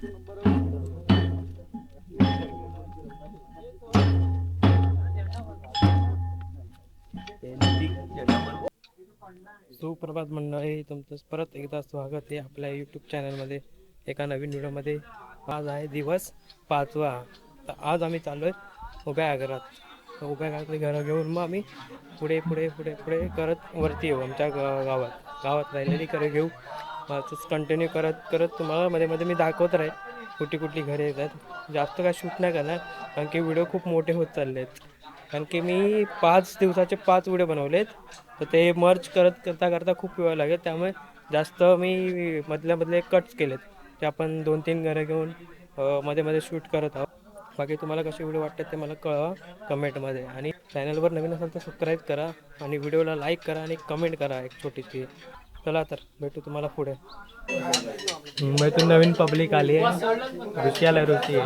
सुप्रभात मंडळी, तुमचं परत एकदा स्वागत आहे आपल्या यूट्यूब चॅनलमध्ये एका नवीन व्हिडिओमध्ये. आज आहे दिवस 5वा. तर आज आम्ही चाललो आहे उभ्या घरात. उभ्या घरातली घरं घेऊन मग आम्ही पुढे पुढे पुढे पुढे करत वरती येऊ. आमच्या गावात राहिलेली घरं घेऊ. असंच कंटिन्यू करत करत तुम्हाला मध्ये मध्ये मी दाखवत राहील कुठली कुठली घरे येतात. जास्त काय शूट नाही करणार कारण की व्हिडिओ खूप मोठे होत चालले आहेत. कारण की मी 5 दिवसाचे 5 व्हिडिओ बनवलेत, तर ते मर्ज करता करता खूप वेळ लागेल. त्यामुळे जास्त मी मधले कट्स केलेत. ते आपण 2-3 घरं घेऊन मध्ये मध्ये शूट करत आहोत. बाकी तुम्हाला कसे व्हिडिओ वाटतात ते मला कळवा कमेंटमध्ये. आणि चॅनलवर नवीन असेल तर सबस्क्राईब करा आणि व्हिडिओला लाईक करा आणि कमेंट करा एक छोटीशी. चला तर भेटू तुम्हाला पुढे. मुंबईतून नवीन पब्लिक आली आहे. रुची आला, रुची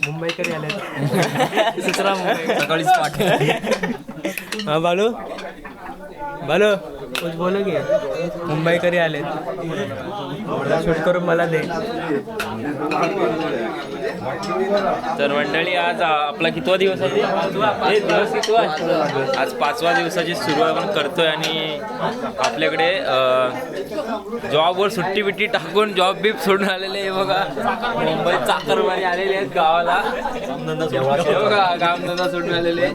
मुंबईकरी आले. सकाळीच पाठ. हा बालू कुछ बोलो की मुंबईकरी आले. शूट करून मला दे. तर मंडळी, आज आपला कितवा दिवस आहे? दिवस कितवा? आज 5वा दिवसाची सुरुवात आपण करतोय. आणि आपल्याकडे जॉबवर सुट्टी बिट्टी टाकून जॉब बीप सोडून आलेले आहे बघा. मुंबईत चाकरमारी आलेले आहेत गावाला. बघा कामधंदा सोडून आलेले हा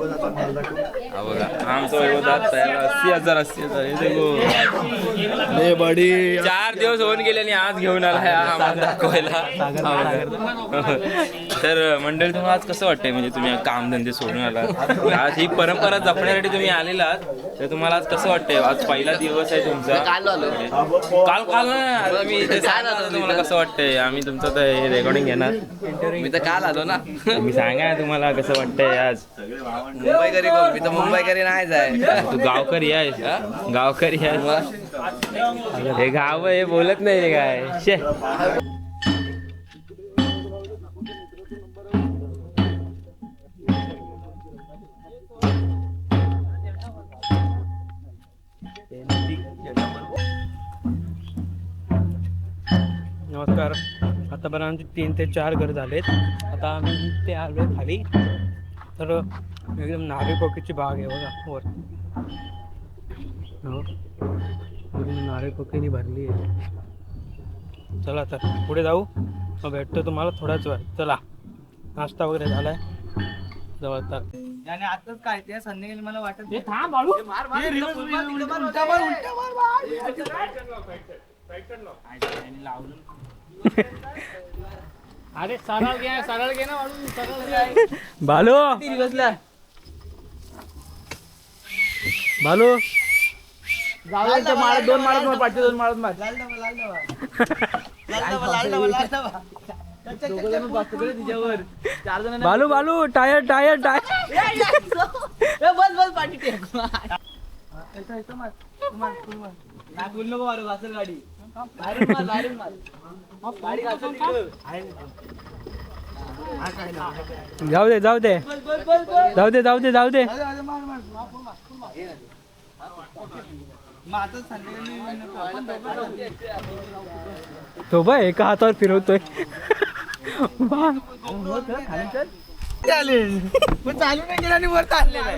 बघा. आमचं वैभवदात 80,000 4 दिवस होऊन गेले आणि आज घेऊन आला आम्हाला दाखवायला. तर मंडळी, तुम्हाला आज कसं वाटतंय? म्हणजे तुम्ही कामधंदे सोडून आलात, आज ही परंपरा जपण्यासाठी तुम्ही आलेलात, तर तुम्हाला आज कसं वाटतंय? आज पहिला दिवस आहे तुमचा. काल ना मी तुम्हाला कसं वाटतंय? आम्ही तुमचं तर रेकॉर्डिंग घेणार. मी तर काल आलो ना. मी सांगा तुम्हाला कसं वाटतंय आज? मुंबईकरी कोण? मी तर मुंबईकरी नाहीच आहे. तू गावकरी आहेस? गावकरी आहेस? हे गाव हे बोलत नाही रे काय शे. नमस्कार. आतापर्यंत 3 ते 4 घर झालेत. आता आम्ही ते आलो खाली. तर एकदम नारळीपोकीची बाग आहे बघा वर. नारळीपोकीने भरली आहे. चला तर पुढे जाऊ. मग भेटतो तुम्हाला थोड्याच वेळ. चला, नाश्ता वगैरे झालाय जवळ. तर आताच काय ते संध्याकाळी मला वाटत अरे सरळ घे ना बालू. दोन माळत पाठचे 2 माळत मार. बालू टायर बस पाठी टेक. बोल नको मारू. वाचल गाडी. जाऊ दे. तो बघ एका हातावर फिरवतोय. चालू नाही गेला आणि वर चाललेला.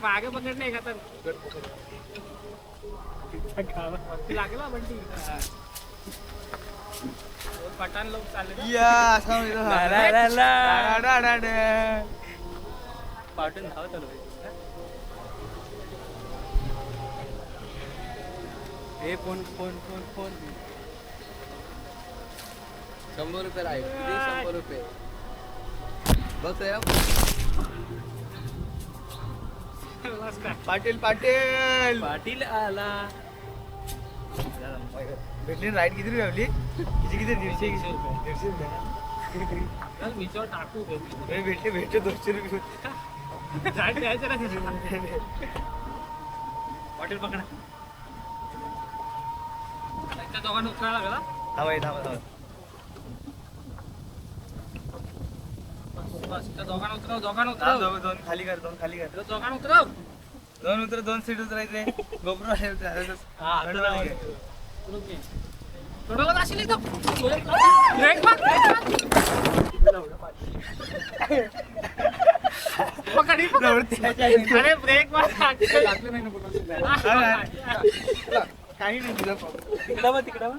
मागे पकडणे का तर लागला बंटी. पठाण लोक चालले पाठून धावत आलो. हे फोन 100 रुपये राहील. 100 रुपये बस. पाटील आला. भेटली राईट किती ठेवली? किती 150 रुपये. टाकू भेटले 200 रुपये. हॉटेल पकडा. खाली कर दोन सीट उतरायचे गोप्रो काही नाही तिकडं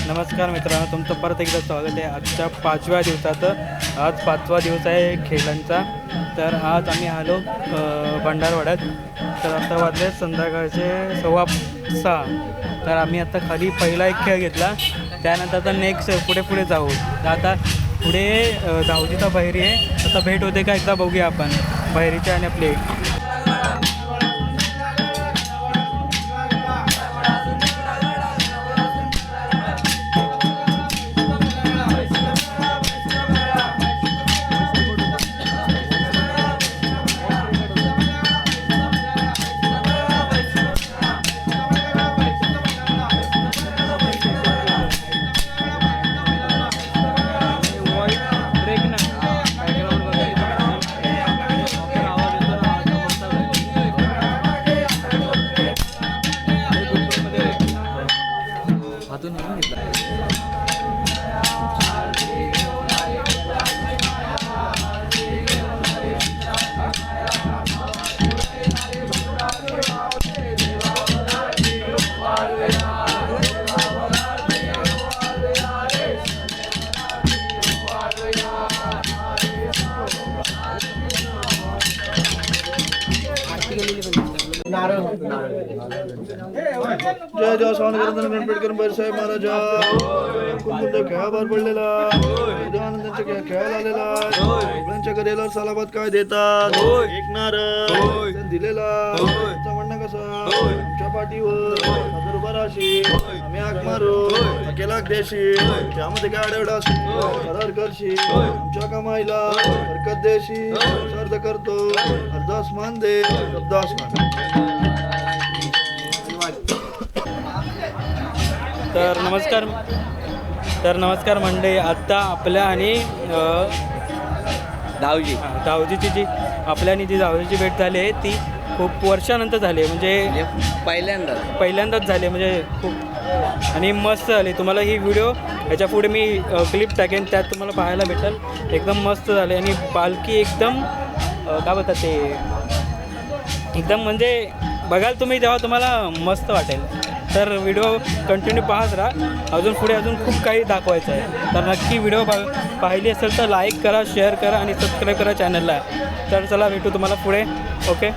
नमस्कार मित्रांनो, तुमचं परत एकदा स्वागत आहे आजच्या 5व्या दिवसाचं. आज 5वा दिवस आहे खेळांचा. तर आज आम्ही आलो भंडारवाड्यात. तर आता वाजले संध्याकाळचे 6:15. तर आम्ही आता खाली पहिला एक खेळ घेतला, त्यानंतर आता नेक्स्ट पुढे जाऊ. तर आता पुढे धावजीचा बहिरी आहे. आता भेट होते का एकदा बघूया आपण बहिरीच्या आणि आपले. जय जय स्वानगरंदन गणपेटकर साहेब महाराजा कुंकुमदेव खेळाबार पडलेला देवानंदांच्या खेळायला आलेला आपल्याच्या करेला सालाबाद काय देतात ऐकणार दिलेला त्यांचं म्हणणं कसं आमच्या पाठीवर 1000 रुपये राशी आम्ही आग मारू केला देशी त्यामध्ये काय आढळला करार करशी आमच्या कमाईला हरकत देशी अर्ज करतो अर्धास मान दे शब्दास मान. तर नमस्कार मंडळी. आता आपल्या आणि धावजीची जी धावजीची भेट झाली आहे ती खूप वर्षानंतर झाली आहे. म्हणजे पहिल्यांदाच झाली म्हणजे खूप आणि मस्त झाली. तुम्हाला ही व्हिडिओ याच्या पुढे मी क्लिप टाकेन, त्यात तुम्हाला पाहायला भेटेल. एकदम मस्त झाले आणि पालखी एकदम काय बोलतात ते एकदम म्हणजे बघाल तुम्ही तेव्हा तुम्हाला मस्त वाटेल. तर व्हिडिओ कंटिन्यू पाहत राहा. अजून खूप काही दाखवायचं आहे. तर नक्की व्हिडिओ पाहिली असेल तर लाईक करा, शेअर करा आणि सबस्क्राईब करा चॅनलला. तर चला भेटू तुम्हाला पुढे. ओके.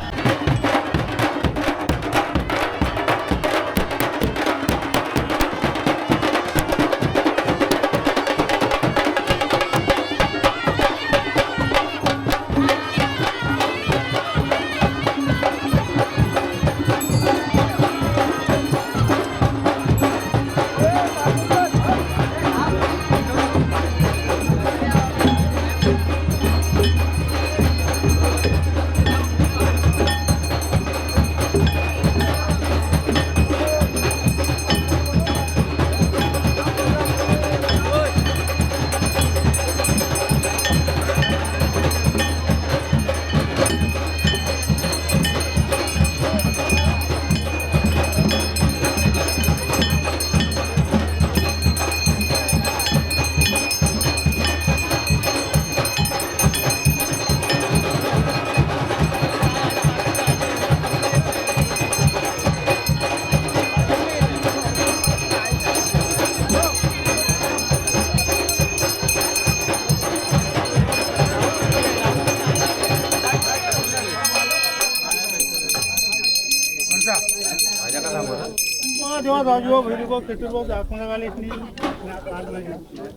जेव्हा राजू भैरव केटूरभाऊ दाखवण्यात आले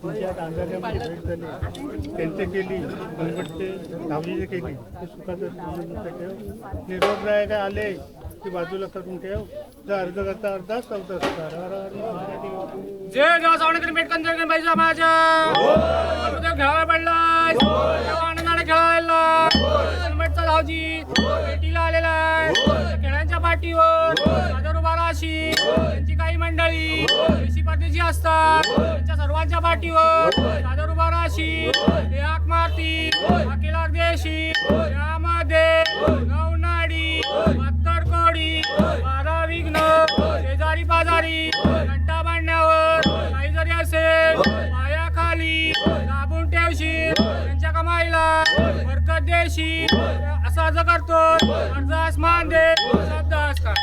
तुमच्या तांदळामध्ये भेट झाली त्यांचे केली गणपतचे धावजीचे केली ते सुखाचं ठेव निरोप राय काय आले की बाजूला करून ठेव जर अर्ज करता अर्धा चौथा जय देवा सावणकर मेटकंदर गणपती माझ्या खेळायला पडला आनंदाने खेळायला गणपतीचा भाऊजी भेटीला आलेला आहे. खेळांच्या पाठीवर सादर उभा राशी त्यांची काही मंडळी देशी परदेशी असतात. त्यांच्या सर्वांच्या पाठीवर सादर उभा राशी ते हाक मारती अखिल देशी यामध्ये नवनाडी 72 कोडी 12 विघ्न शेजारी पाजारी घंटा बांधण्यावर काही जरी असेल पायाखाली दाबून ठेवशील त्यांच्या कमाईला बरकत देशील असं अर्ज करतो. अर्ज आसमान दे शब्द असतात.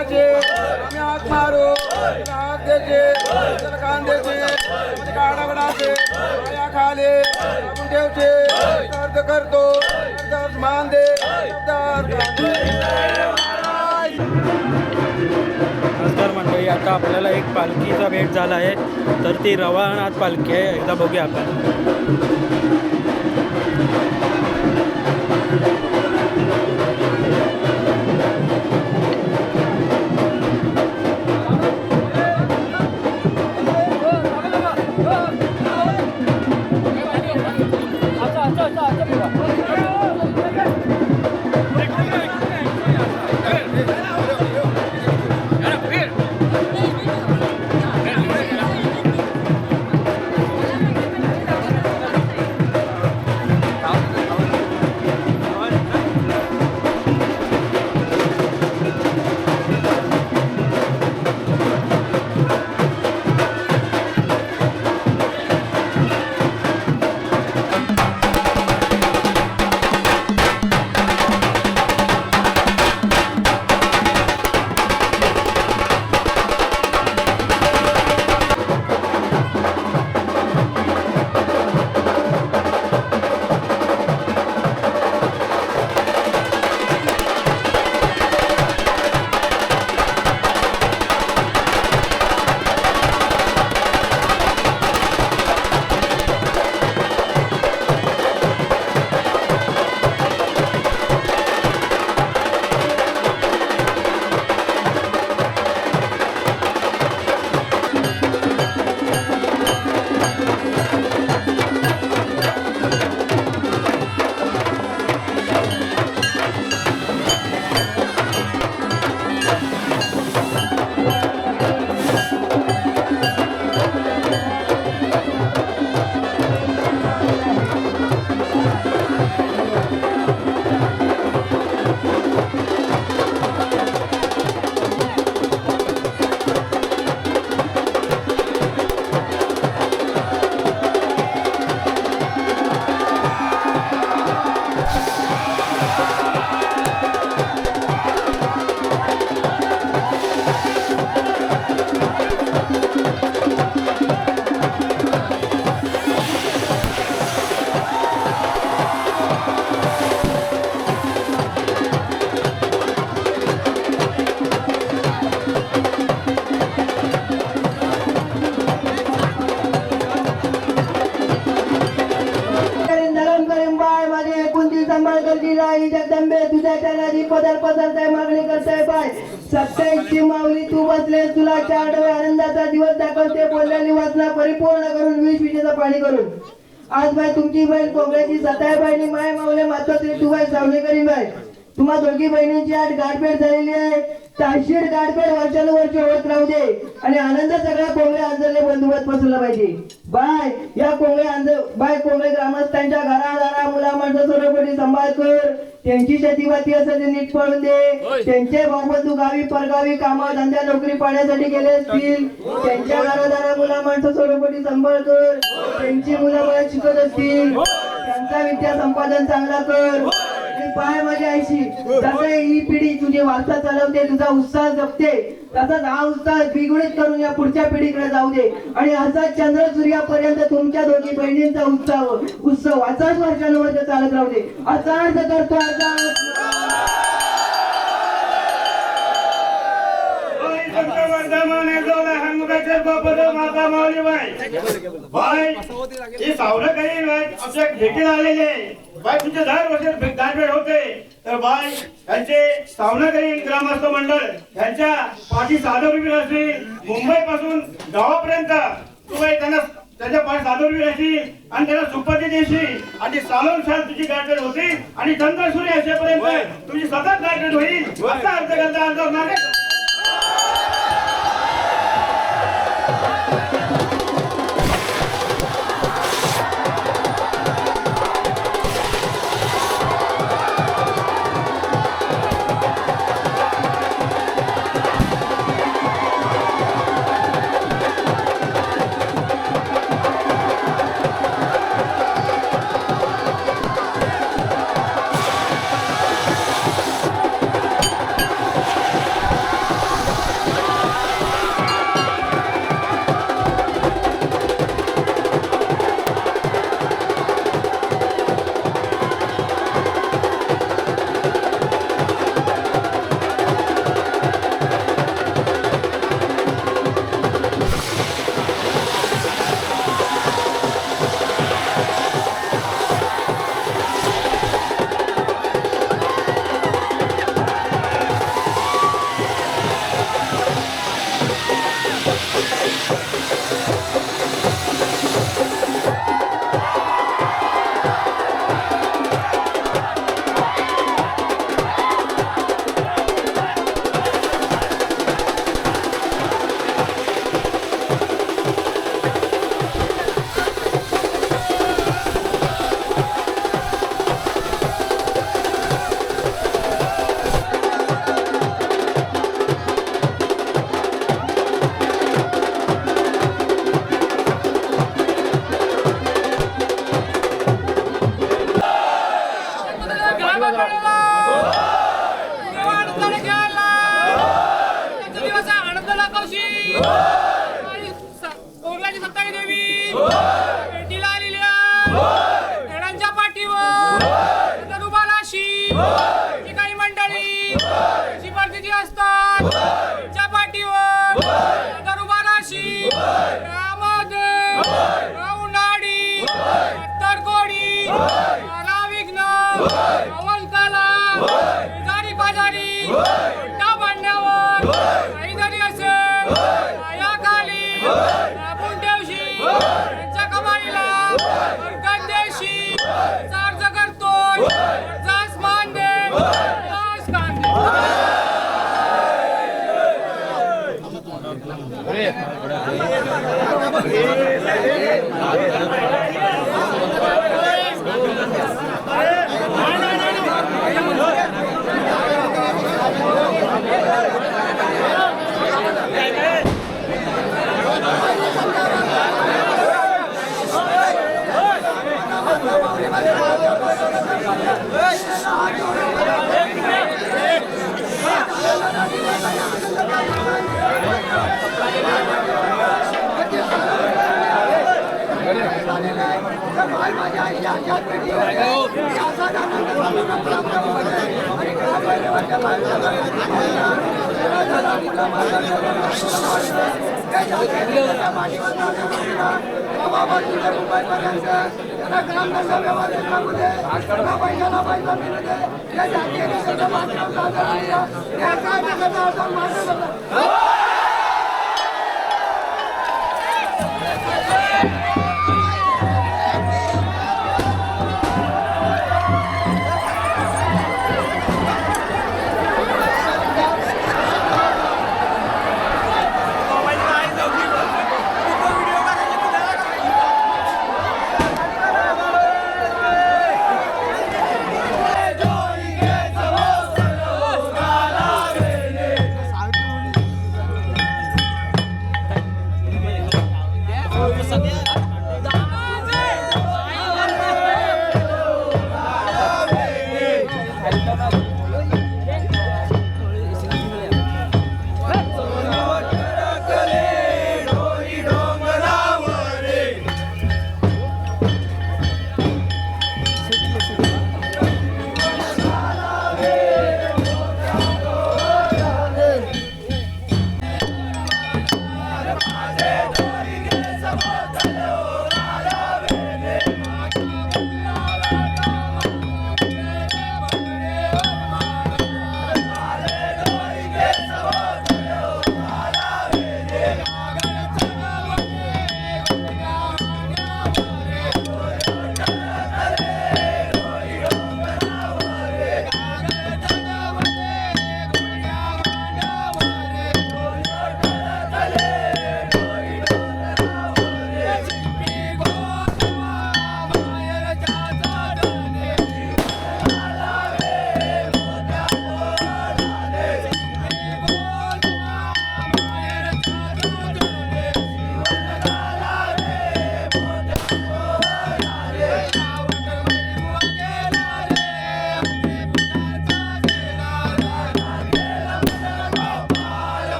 कानाचे आम्ही हात मारू हात द्यायचे कांद्याचे काढावडाचे पाया खाले आपण ठेवचे अर्ध करतो अर्ध मान दे नमस्कार मंडळी, आता आपल्याला एक पालखीचा भेट झाला आहे, तर ती रवानात पालखी आहे. एकदा बघूया आपण. जगदंबे तुझ्या चरणाची पदर पदरताय मागणी करताय पाय 27ची माऊली तू बसले तुला 4 डोळे आनंदाचा दिवस दाखवते बोललेली वाचना परिपूर्ण करून 20 विजेचं पाणी करून आज बाय तुमची बहीण कोंबड्याची 27 बहिणी माय माऊले मातोश्री तू बाय सावली करी बाय तुम्हा दोघी बहिणींची आज गाठभेट झालेली आहे. ताशीर गाठभेट वर्षानुवर्ष होत राहू दे आणि आनंद सगळ्या कोंबड्या आंजरले बंदोबस्त पसरला पाहिजे. बाय या बाय कोंबडे ग्रामस्थांच्या घरादारा मुला माणसं सर्वपटी सांभाळ कर. त्यांची शेतीवाती असेल ते नीट पळून दे. त्यांचे भाऊबंधू गावी परगावी कामा धंद्या नोकरी पाण्यासाठी गेले असतील त्यांच्या घरादारा मुला माणसं सर्वपटी सांभाळ कर. त्यांची मुलं मला शिकत असतील त्यांचा विद्या संपादन चांगला कर. पाय माझ्या आईशी जसं ही पिढी तुझी वारसा चालवते तुझा उत्साह जपते तसाच हा उत्साह द्विगुणित करून या पुढच्या पिढीकडे जाऊ दे आणि असा चंद्र सूर्यापर्यंत तुमच्या दोघी बहिणींचा उत्सव असाच वर्षानुवर्ष चालत राहू दे असा अर्थ करतो. आमच्या भेटीला आलेले बाय तुमचे 10 वर्ष गाठभेट होते तर बाय यांचे सावनाकरी ग्रामस्थ मंडळ यांच्या पाठी सादरवीर असतील मुंबई पासून गावापर्यंत तू बाई त्यांना त्याच्या पाठी सादरवीर असतील आणि त्याला सुपारी देशील आणि सालोन साल तुझी गाठभेट होती आणि चंद्रसूर्य असेपर्यंत तुझी सतत गाठभेट होईल असा अर्थ करता अंदाज नाही.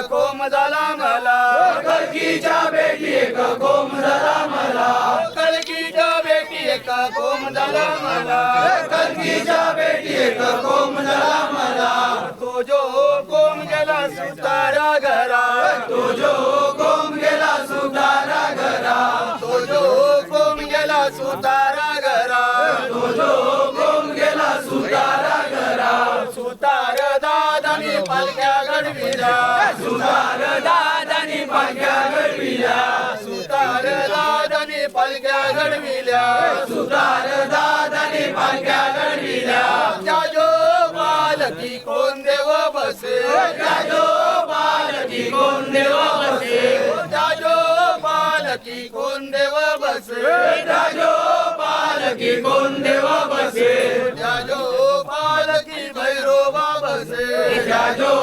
कोम झाला मला कलकीच्या बेटी एक कोम झाला मला कलकीच्या बेटी एक कोम झाला मला कलकीच्या बेटी एक कोम झाला मला तो जो कोम गेला सुतारा घरा तो जो कोम गेला सुतारा घरा तो जो कोम गेला सुतारा घरा तो जो कोम गेला सुतारा घरा सुतार दादानी पालख्या घडविल्या सुतार दादानी पालख्या घडविल्या सुतार दादानी पालख्या घडविल्या सुतार दादानी पालख्या घडविल्या त्या जो बालकी कोण देव बसे त्या जो बालकी कोण देव बसे त्या जो बालकी कोण देव बसे त्या जो बालकी कोण देव बसे त्या जो बालकी भैरोबा बसे त्या जो